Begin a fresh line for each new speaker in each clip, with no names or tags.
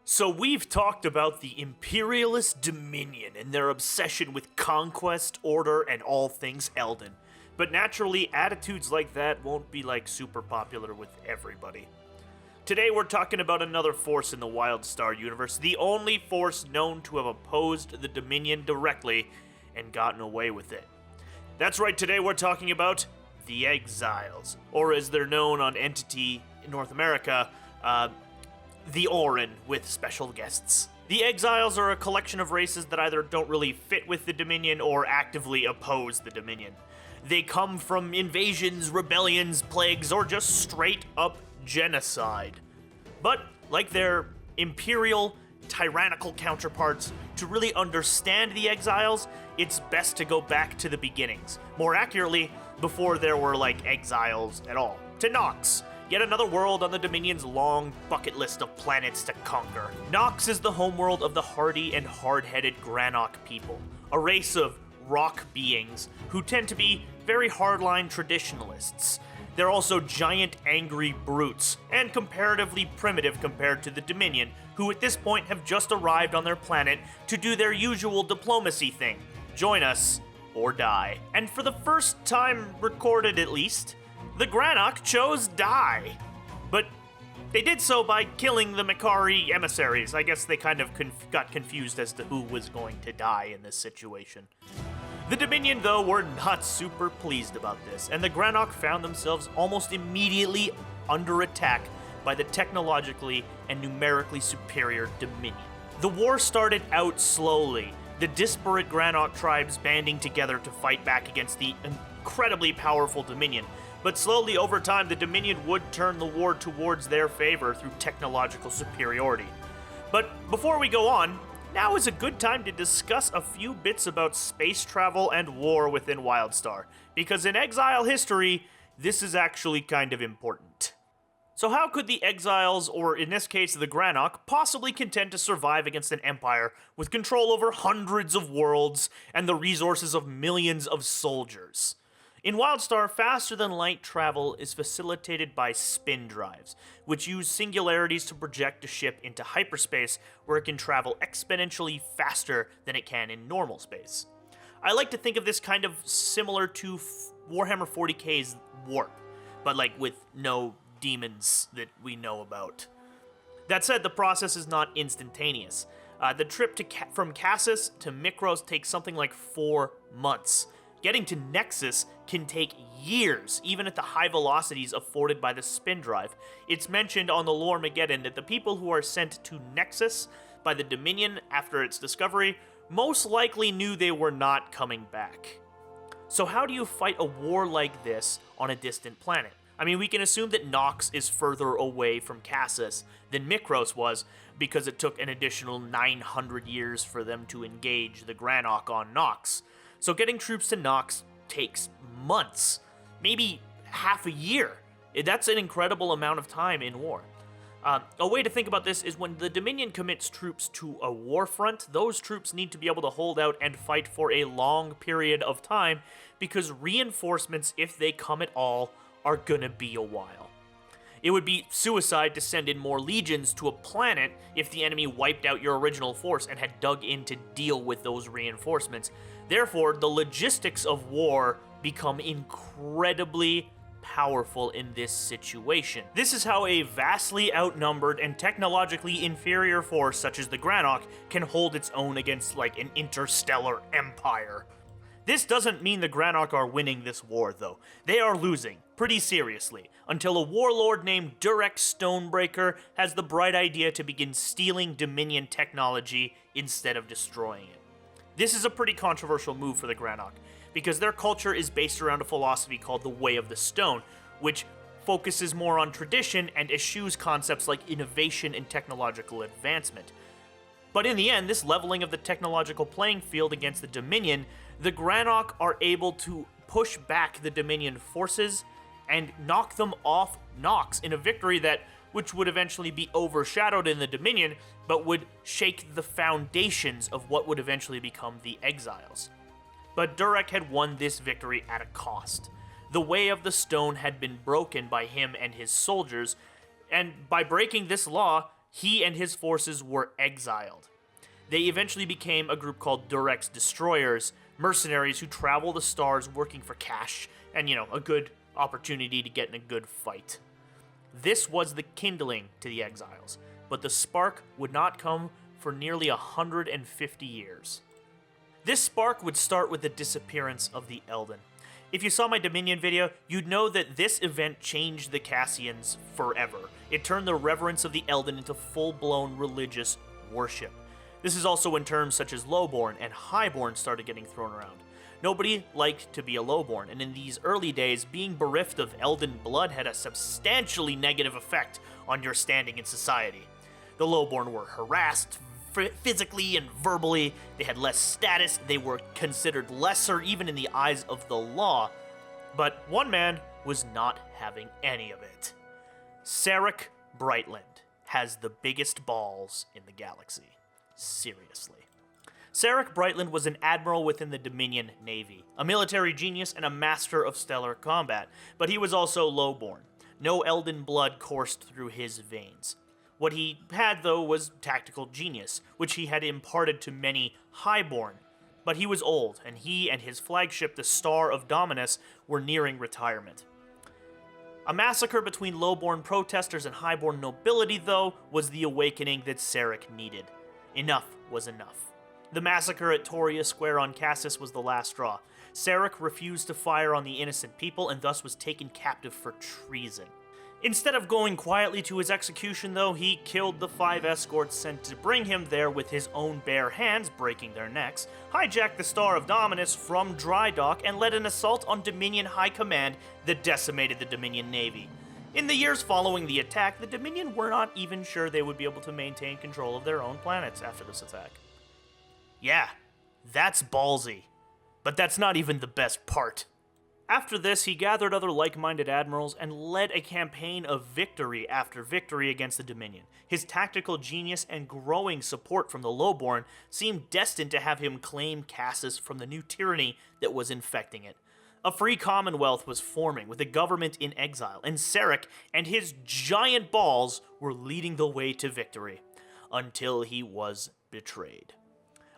So we've talked about the imperialist Dominion and their obsession with conquest, order, and all things Elden. But naturally, attitudes like that won't be super popular with everybody. Today we're talking about another force in the Wildstar universe, the only force known to have opposed the Dominion directly and gotten away with it. That's right, today we're talking about the Exiles, or as they're known on Entity in North America, the Orin with special guests. The Exiles are a collection of races that either don't really fit with the Dominion or actively oppose the Dominion. They come from invasions, rebellions, plagues, or just straight up genocide. But, like their imperial, tyrannical counterparts, to really understand the Exiles, it's best to go back to the beginnings. More accurately, before there were exiles at all. To Nox, yet another world on the Dominion's long bucket list of planets to conquer. Nox is the homeworld of the hardy and hard-headed Granok people, a race of rock beings who tend to be very hardline traditionalists. They're also giant angry brutes, and comparatively primitive compared to the Dominion, who at this point have just arrived on their planet to do their usual diplomacy thing. Join us, or die. And for the first time recorded at least, the Granok chose die. But they did so by killing the Mikari emissaries. I guess they kind of got confused as to who was going to die in this situation. The Dominion, though, were not super pleased about this, and the Granok found themselves almost immediately under attack by the technologically and numerically superior Dominion. The war started out slowly, the disparate Granok tribes banding together to fight back against the incredibly powerful Dominion, but slowly over time the Dominion would turn the war towards their favor through technological superiority. But before we go on, now is a good time to discuss a few bits about space travel and war within Wildstar, because in Exile history, this is actually kind of important. So how could the Exiles, or in this case the Granok, possibly contend to survive against an empire with control over hundreds of worlds and the resources of millions of soldiers? In Wildstar, faster-than-light travel is facilitated by spin drives, which use singularities to project a ship into hyperspace where it can travel exponentially faster than it can in normal space. I like to think of this kind of similar to Warhammer 40k's Warp, but with no demons that we know about. That said, the process is not instantaneous. The trip from Cassis to Mikros takes something like 4 months. Getting to Nexus can take years, even at the high velocities afforded by the spin drive. It's mentioned on the Lore-ange that the people who are sent to Nexus by the Dominion after its discovery most likely knew they were not coming back. So how do you fight a war like this on a distant planet? I mean, we can assume that Nox is further away from Cassis than Mikros was, because it took an additional 900 years for them to engage the Granok on Nox. So getting troops to Nox takes months, maybe half a year. That's an incredible amount of time in war. A way to think about this is when the Dominion commits troops to a war front, those troops need to be able to hold out and fight for a long period of time, because reinforcements, if they come at all, are gonna be a while. It would be suicide to send in more legions to a planet if the enemy wiped out your original force and had dug in to deal with those reinforcements. Therefore, the logistics of war become incredibly powerful in this situation. This is how a vastly outnumbered and technologically inferior force such as the Granok can hold its own against an interstellar empire. This doesn't mean the Granok are winning this war, though. They are losing, pretty seriously, until a warlord named Durek Stonebreaker has the bright idea to begin stealing Dominion technology instead of destroying it. This is a pretty controversial move for the Granok, because their culture is based around a philosophy called the Way of the Stone, which focuses more on tradition and eschews concepts like innovation and technological advancement. But in the end, this leveling of the technological playing field against the Dominion, the Granok are able to push back the Dominion forces and knock them off Nox in a victory which would eventually be overshadowed in the Dominion, but would shake the foundations of what would eventually become the Exiles. But Durek had won this victory at a cost. The Way of the Stone had been broken by him and his soldiers, and by breaking this law, he and his forces were exiled. They eventually became a group called Durex Destroyers, mercenaries who travel the stars working for cash and, a good opportunity to get in a good fight. This was the kindling to the Exiles, but the spark would not come for nearly 150 years. This spark would start with the disappearance of the Elden. If you saw my Dominion video, you'd know that this event changed the Cassians forever. It turned the reverence of the Elden into full-blown religious worship. This is also when terms such as lowborn and highborn started getting thrown around. Nobody liked to be a lowborn, and in these early days, being bereft of Elden blood had a substantially negative effect on your standing in society. The lowborn were harassed physically and verbally, they had less status, they were considered lesser even in the eyes of the law, but one man was not having any of it. Sarek Brightland has the biggest balls in the galaxy. Seriously. Sarek Brightland was an admiral within the Dominion Navy, a military genius and a master of stellar combat, but he was also lowborn. No Elden blood coursed through his veins. What he had, though, was tactical genius, which he had imparted to many highborn. But he was old, and he and his flagship, the Star of Dominus, were nearing retirement. A massacre between lowborn protesters and highborn nobility, though, was the awakening that Sarek needed. Enough was enough. The massacre at Toria Square on Cassis was the last straw. Sarek refused to fire on the innocent people and thus was taken captive for treason. Instead of going quietly to his execution, though, he killed the 5 escorts sent to bring him there with his own bare hands, breaking their necks, hijacked the Star of Dominus from dry dock, and led an assault on Dominion High Command that decimated the Dominion Navy. In the years following the attack, the Dominion were not even sure they would be able to maintain control of their own planets after this attack. Yeah, that's ballsy. But that's not even the best part. After this, he gathered other like-minded admirals and led a campaign of victory after victory against the Dominion. His tactical genius and growing support from the lowborn seemed destined to have him claim Cassis from the new tyranny that was infecting it. A free commonwealth was forming with a government in exile, and Sarek and his giant balls were leading the way to victory, until he was betrayed.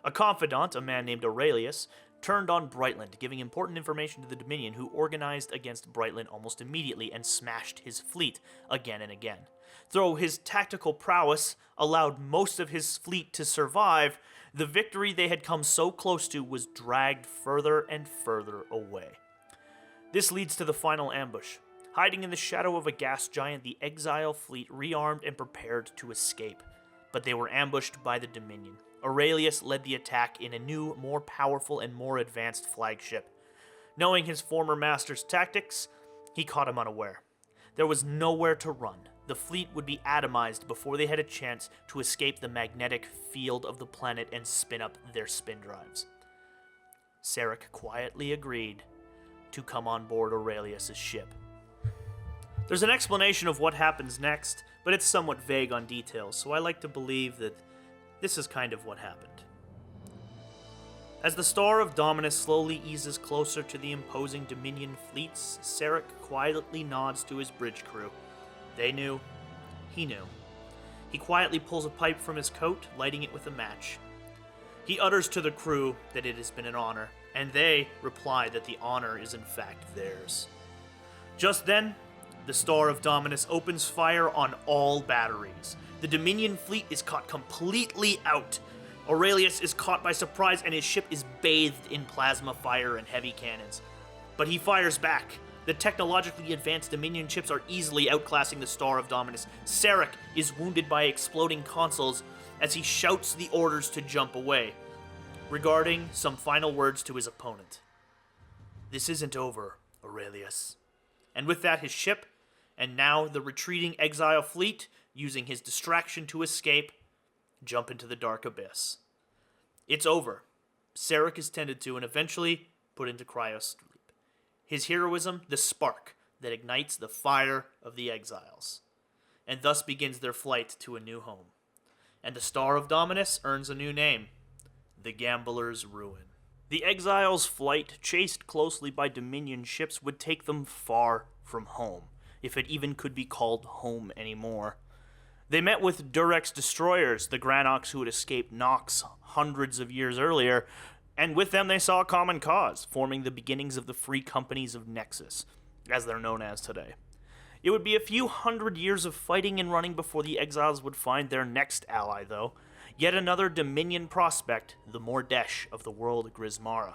A confidant, a man named Aurelius, turned on Brightland, giving important information to the Dominion, who organized against Brightland almost immediately and smashed his fleet again and again. Though his tactical prowess allowed most of his fleet to survive, the victory they had come so close to was dragged further and further away. This leads to the final ambush. Hiding in the shadow of a gas giant, the Exile fleet rearmed and prepared to escape, but they were ambushed by the Dominion. Aurelius led the attack in a new, more powerful, and more advanced flagship. Knowing his former master's tactics, he caught him unaware. There was nowhere to run. The fleet would be atomized before they had a chance to escape the magnetic field of the planet and spin up their spin drives. Sarek quietly agreed to come on board Aurelius' ship. There's an explanation of what happens next, but it's somewhat vague on details, so I like to believe that this is kind of what happened. As the Star of Dominus slowly eases closer to the imposing Dominion fleets, Sarek quietly nods to his bridge crew. They knew. He knew. He quietly pulls a pipe from his coat, lighting it with a match. He utters to the crew that it has been an honor, and they reply that the honor is in fact theirs. Just then, the Star of Dominus opens fire on all batteries. The Dominion fleet is caught completely out. Aurelius is caught by surprise and his ship is bathed in plasma fire and heavy cannons. But he fires back. The technologically advanced Dominion ships are easily outclassing the Star of Dominus. Sarek is wounded by exploding consoles as he shouts the orders to jump away, regarding some final words to his opponent. "This isn't over, Aurelius." And with that, his ship, and now the retreating Exile fleet, using his distraction to escape, jump into the dark abyss. It's over. Sarek is tended to and eventually put into cryo-sleep. His heroism, the spark that ignites the fire of the Exiles. And thus begins their flight to a new home. And the Star of Dominus earns a new name, the Gambler's Ruin. The Exiles' flight, chased closely by Dominion ships, would take them far from home, if it even could be called home anymore. They met with Durex destroyers, the Granoks who had escaped Nox hundreds of years earlier, and with them they saw a common cause, forming the beginnings of the free companies of Nexus, as they're known as today. It would be a few hundred years of fighting and running before the Exiles would find their next ally, though. Yet another Dominion prospect, the Mordesh of the world Grismara.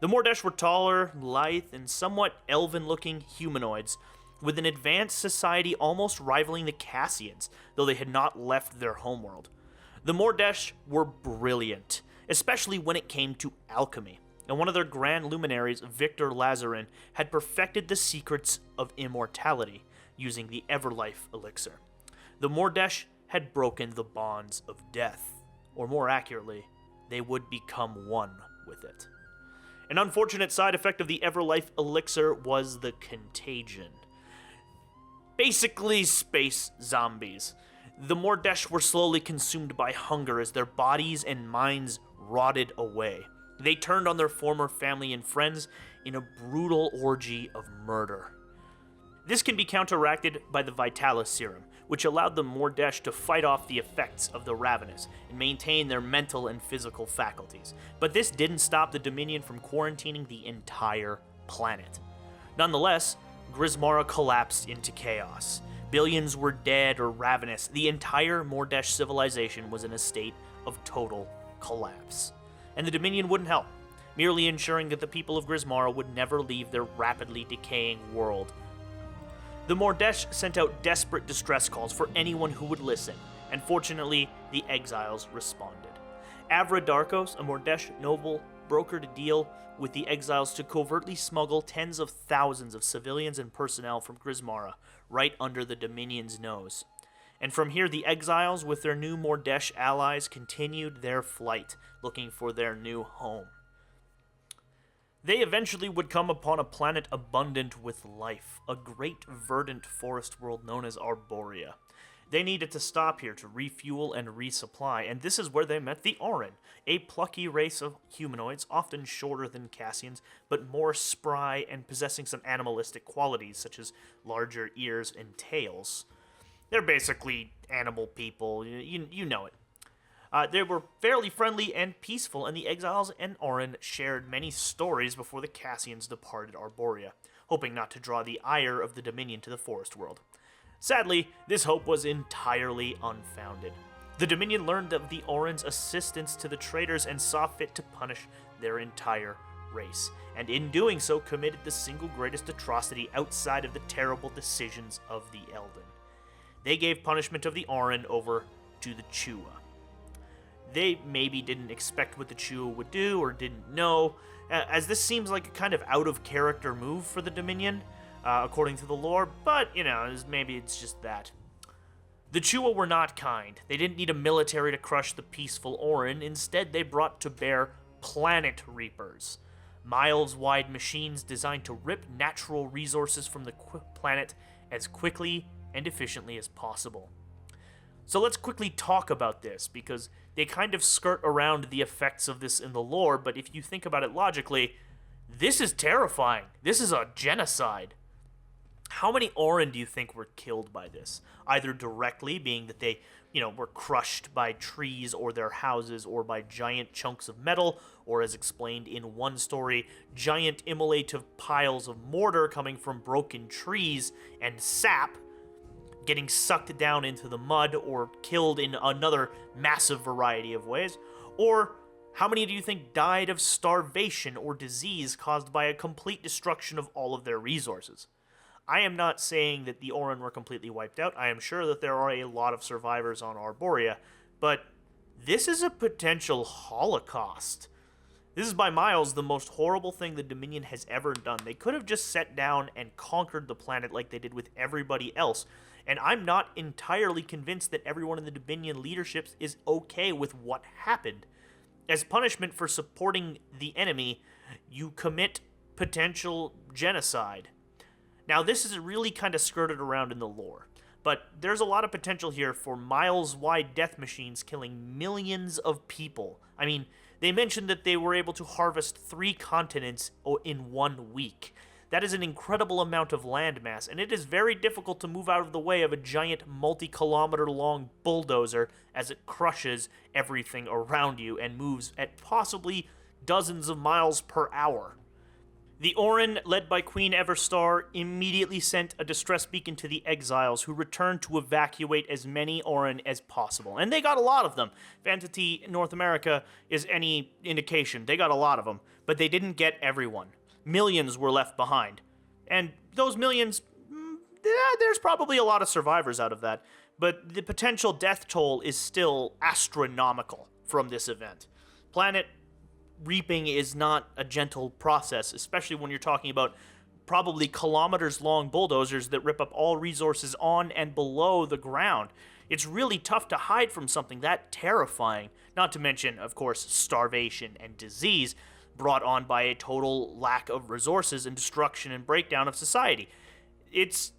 The Mordesh were taller, lithe, and somewhat elven-looking humanoids, with an advanced society almost rivaling the Cassians, though they had not left their homeworld. The Mordesh were brilliant, especially when it came to alchemy, and one of their grand luminaries, Victor Lazarin, had perfected the secrets of immortality using the Everlife elixir. The Mordesh had broken the bonds of death, or more accurately, they would become one with it. An unfortunate side effect of the Everlife elixir was the contagion. Basically, space zombies. The Mordesh were slowly consumed by hunger as their bodies and minds rotted away. They turned on their former family and friends in a brutal orgy of murder. This can be counteracted by the Vitalis serum, which allowed the Mordesh to fight off the effects of the Ravenous and maintain their mental and physical faculties. But this didn't stop the Dominion from quarantining the entire planet. Nonetheless, Grismara collapsed into chaos. Billions were dead or ravenous. The entire Mordesh civilization was in a state of total collapse. And the Dominion wouldn't help, merely ensuring that the people of Grismara would never leave their rapidly decaying world. The Mordesh sent out desperate distress calls for anyone who would listen, and fortunately, the Exiles responded. Avra Darkos, a Mordesh noble, brokered a deal with the Exiles to covertly smuggle tens of thousands of civilians and personnel from Grismara, right under the Dominion's nose. And from here, the Exiles, with their new Mordesh allies, continued their flight, looking for their new home. They eventually would come upon a planet abundant with life, a great verdant forest world known as Arborea. They needed to stop here to refuel and resupply, and this is where they met the Orin, a plucky race of humanoids, often shorter than Cassians, but more spry and possessing some animalistic qualities, such as larger ears and tails. They're basically animal people, you know it. They were fairly friendly and peaceful, and the Exiles and Orin shared many stories before the Cassians departed Arborea, hoping not to draw the ire of the Dominion to the forest world. Sadly, this hope was entirely unfounded. The Dominion learned of the Orin's assistance to the traitors and saw fit to punish their entire race, and in doing so committed the single greatest atrocity outside of the terrible decisions of the Elden. They gave punishment of the Orin over to the Chua. They maybe didn't expect what the Chua would do or didn't know, as this seems like a kind of out-of-character move for the Dominion, according to the lore, but, maybe it's just that. The Chua were not kind. They didn't need a military to crush the peaceful Orin. Instead, they brought to bear planet reapers, miles-wide machines designed to rip natural resources from the planet as quickly and efficiently as possible. So let's quickly talk about this, because they kind of skirt around the effects of this in the lore, but if you think about it logically, this is terrifying. This is a genocide. How many Orin do you think were killed by this? Either directly, being that they, were crushed by trees or their houses, or by giant chunks of metal, or as explained in one story, giant immolative piles of mortar coming from broken trees and sap getting sucked down into the mud or killed in another massive variety of ways? Or how many do you think died of starvation or disease caused by a complete destruction of all of their resources? I am not saying that the Orin were completely wiped out. I am sure that there are a lot of survivors on Arborea, but this is a potential holocaust. This is by miles the most horrible thing the Dominion has ever done. They could have just sat down and conquered the planet like they did with everybody else, and I'm not entirely convinced that everyone in the Dominion leadership is okay with what happened. As punishment for supporting the enemy, you commit potential genocide. Now, this is really kind of skirted around in the lore, but there's a lot of potential here for miles-wide death machines killing millions of people. I mean, they mentioned that they were able to harvest 3 continents in 1 week. That is an incredible amount of landmass, and it is very difficult to move out of the way of a giant multi-kilometer-long bulldozer as it crushes everything around you and moves at possibly dozens of miles per hour. The Orin, led by Queen Everstar, immediately sent a distress beacon to the Exiles, who returned to evacuate as many Orin as possible. And they got a lot of them. Vanity North America is any indication. They got a lot of them. But they didn't get everyone. Millions were left behind. And those millions, there's probably a lot of survivors out of that. But the potential death toll is still astronomical from this event. Planet reaping is not a gentle process, especially when you're talking about probably kilometers-long bulldozers that rip up all resources on and below the ground. It's really tough to hide from something that terrifying, not to mention, of course, starvation and disease brought on by a total lack of resources and destruction and breakdown of society. It's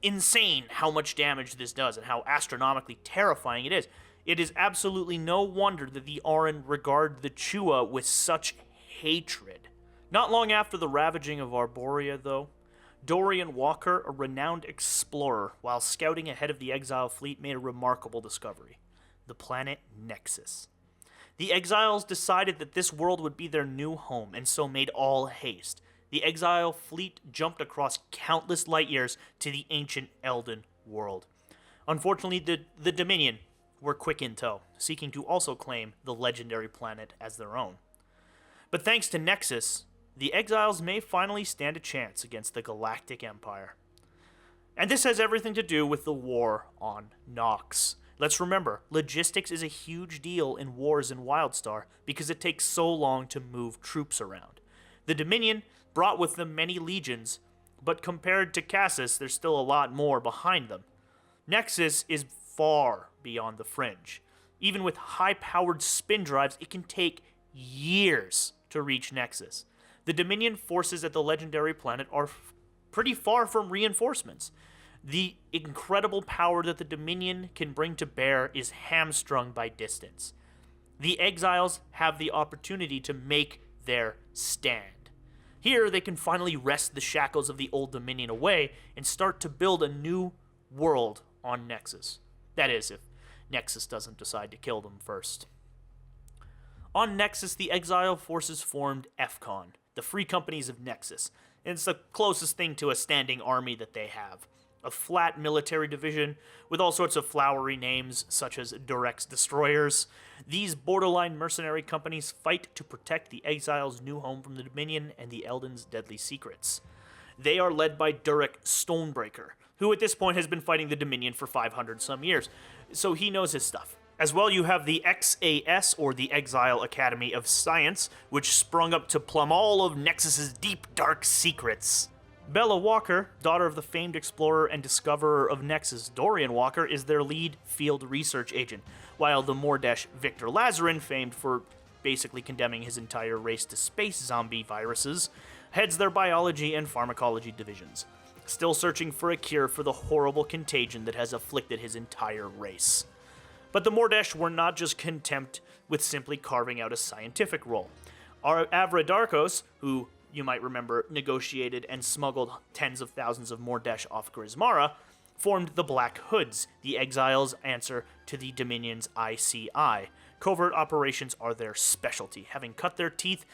insane how much damage this does and how astronomically terrifying it is. It is absolutely no wonder that the Orin regard the Chua with such hatred. Not long after the ravaging of Arborea, though, Dorian Walker, a renowned explorer, while scouting ahead of the Exile fleet, made a remarkable discovery: the planet Nexus. The Exiles decided that this world would be their new home, and so made all haste. The Exile fleet jumped across countless light years to the ancient Elden world. Unfortunately, the Dominion were quick in tow, seeking to also claim the legendary planet as their own. But thanks to Nexus, the Exiles may finally stand a chance against the Galactic Empire. And this has everything to do with the war on Nox. Let's remember, logistics is a huge deal in wars in Wildstar because it takes so long to move troops around. The Dominion brought with them many legions, but compared to Cassis, there's still a lot more behind them. Nexus is far beyond the fringe. Even with high-powered spin drives, it can take years to reach Nexus. The Dominion forces at the legendary planet are pretty far from reinforcements. The incredible power that the Dominion can bring to bear is hamstrung by distance. The Exiles have the opportunity to make their stand. Here, they can finally wrest the shackles of the old Dominion away and start to build a new world on Nexus. That is, if Nexus doesn't decide to kill them first. On Nexus, the Exile forces formed FCON, the Free Companies of Nexus, and it's the closest thing to a standing army that they have. A flat military division with all sorts of flowery names, such as Durex Destroyers. These borderline mercenary companies fight to protect the Exiles' new home from the Dominion and the Elden's deadly secrets. They are led by Durek Stonebreaker, who at this point has been fighting the Dominion for 500 some years, so he knows his stuff. As well, you have the XAS, or the Exile Academy of Science, which sprung up to plumb all of Nexus's deep, dark secrets. Bella Walker, daughter of the famed explorer and discoverer of Nexus, Dorian Walker, is their lead field research agent, while the Mordesh Victor Lazarin, famed for basically condemning his entire race to space zombie viruses, heads their biology and pharmacology divisions, still searching for a cure for the horrible contagion that has afflicted his entire race. But the Mordesh were not just content with simply carving out a scientific role. Our Avradarkos, who you might remember negotiated and smuggled tens of thousands of Mordesh off Grismara, formed the Black Hoods, the Exiles' answer to the Dominion's ICI. Covert operations are their specialty. Having cut their teeth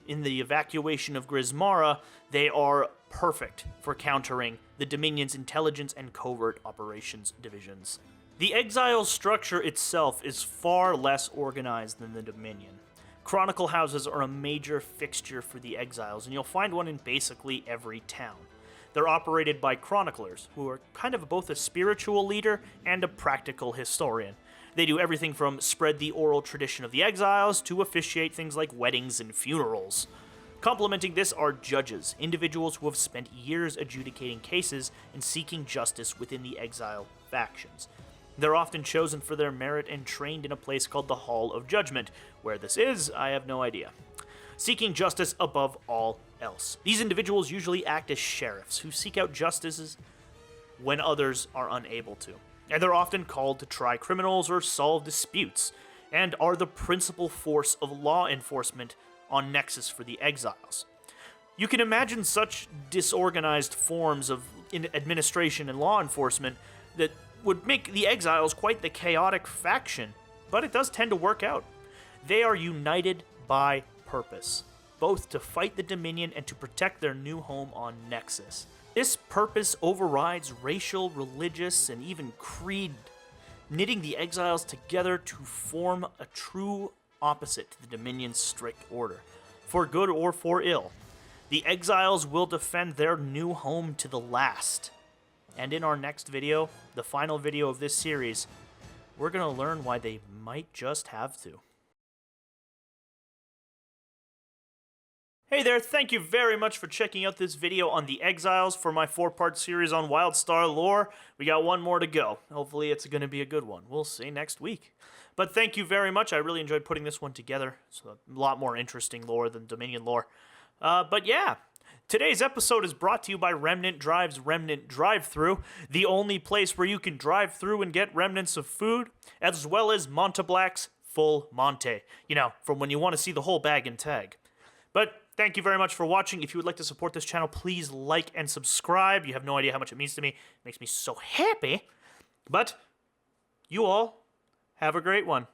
in the evacuation of Grismara, they are perfect for countering the Dominion's intelligence and covert operations divisions. The Exiles' structure itself is far less organized than the Dominion. Chronicle houses are a major fixture for the Exiles, and you'll find one in basically every town. They're operated by chroniclers, who are kind of both a spiritual leader and a practical historian. They do everything from spread the oral tradition of the Exiles to officiate things like weddings and funerals. Complementing this are judges, individuals who have spent years adjudicating cases and seeking justice within the Exile factions. They're often chosen for their merit and trained in a place called the Hall of Judgment. Where this is, I have no idea. Seeking justice above all else. These individuals usually act as sheriffs who seek out justices when others are unable to. And they're often called to try criminals or solve disputes, and are the principal force of law enforcement on Nexus for the Exiles. You can imagine such disorganized forms of administration and law enforcement that would make the Exiles quite the chaotic faction, but it does tend to work out. They are united by purpose, both to fight the Dominion and to protect their new home on Nexus. This purpose overrides racial, religious, and even creed, knitting the Exiles together to form a true opposite to the Dominion's strict order. For good or for ill, the Exiles will defend their new home to the last. And in our next video, the final video of this series, we're going to learn why they might just have to. Hey there, thank you very much for checking out this video on the Exiles for my 4-part series on Wildstar lore. We got one more to go. Hopefully it's going to be a good one. We'll see next week. But thank you very much. I really enjoyed putting this one together. It's a lot more interesting lore than Dominion lore. But yeah, today's episode is brought to you by Remnant Drive's Remnant Drive-Thru, the only place where you can drive through and get remnants of food, as well as Montablack's Full Monte. You know, from when you want to see the whole bag and tag. But thank you very much for watching. If you would like to support this channel, please like and subscribe. You have no idea how much it means to me. It makes me so happy. But you all have a great one.